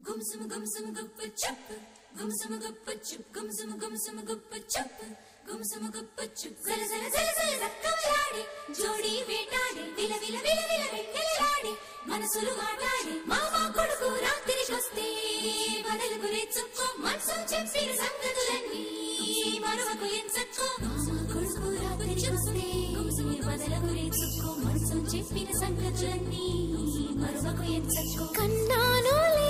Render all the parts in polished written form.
Gumsum gumsum guppa chup, gumsum guppa chup, gumsum gumsum guppa chup, gumsum guppa chup. Zara zara zara zara zakkaladi, jodi vetadi, vila vila vila vila vettaladi, manasulu maatadi, mama koduku raatri koste, vadaluku nechukko, mansum cheppina sangatulani, maruvaku enchakko, mama koduku raatri koste, vadaluku nechukko, mansum cheppina sangatulani, maruvaku enchakko. Kannanule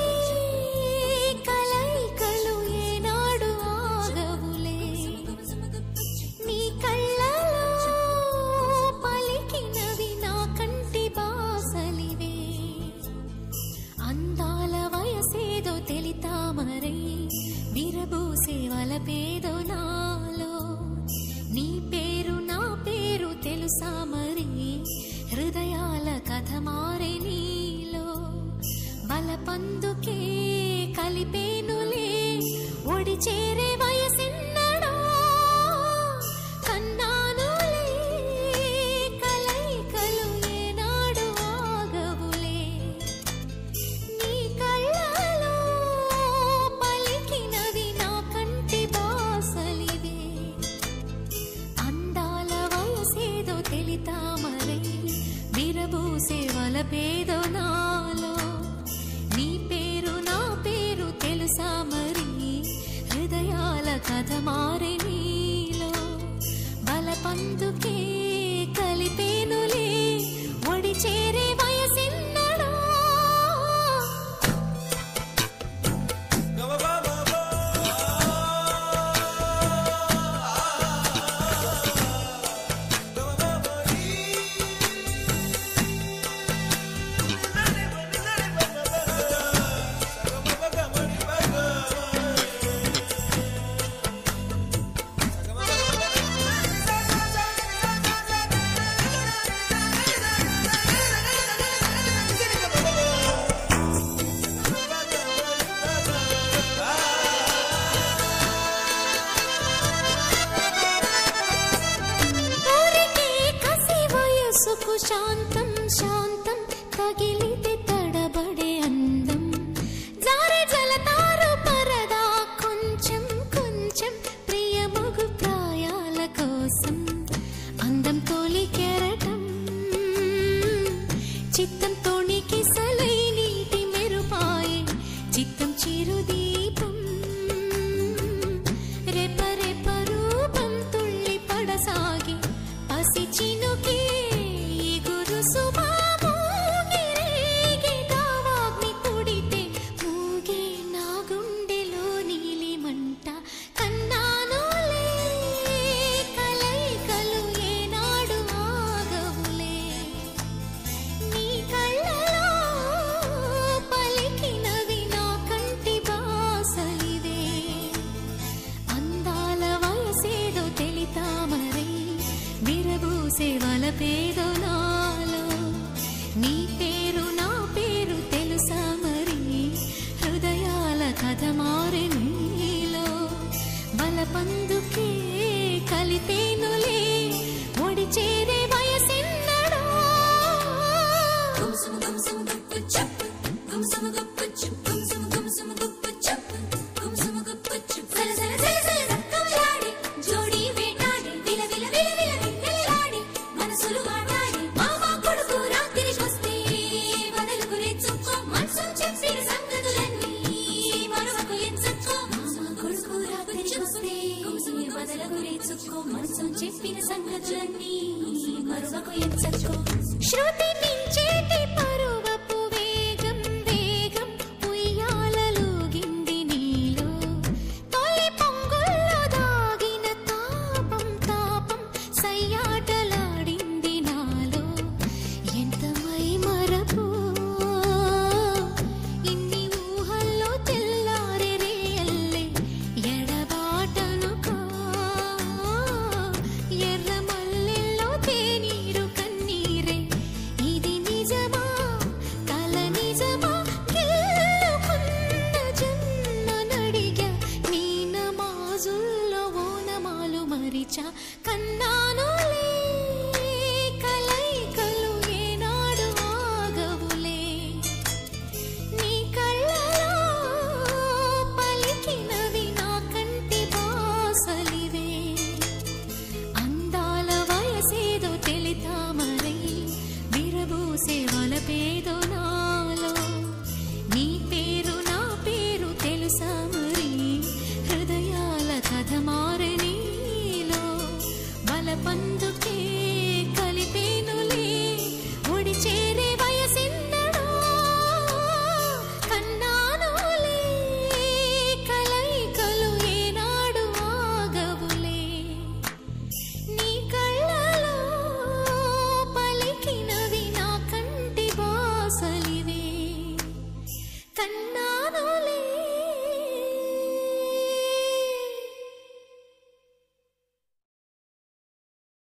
పేదో నాలో నీ పేరు నా పేరు తెలుసా మరి హృదయాల కథ మారే నీలో బలపందుకే కలిపేనులే ఒడి చేరే వయసిన్నడో కన్నానులే కలైకలు ఏనాడు ఆగవులే నీ కళ్ళలో పలికినవి నా కంటి బాసలివే అందాల వయసేదో తెలితా మరై విరబూసే వలపేదో నాలో నీ పేరు నా పేరు తెలుసా మరి హృదయాల కథ మారే నీలో బలపందుకే కలిపేనులే ఒడి చేరే వయసిన్నడో శాంతం శాంతం తగిలితే తడబడే అందం జారే జలతారు పరదా కొంచెం కొంచెం ప్రియమగు ప్రాయాల కోసం అందం తోలి కెరటం చిత్తం తోణికి సలై నీటి మెరుపాయే చిత్తం చిరుదీపం రెప రెప రూపం తుళ్ళి పడసాగి పసి చినుకి పేదో నాలో నీ పేరు నా పేరు తెలుసా మరి హృదయాల కథ మారే నీలో బలపందుకే కలిపేనులే ఒడి చేరే వయసిన్నడో Gumsum gumsum guppa chup, gumsum guppa chup, gumsum gumsum guppa chup, gumsum guppa chup. Zara zara zara zara zakkaladi, jodi vetadi, vila vila vila vila vettaladi, manasulu maatadi, mama koduku raatri koste, vadaluku nechukko, mansum cheppina sangatulani, maruvaku enchakko, mama koduku raatri koste, vadaluku nechukko, mansum cheppina sangatulani, maruvaku enchakko. Shruti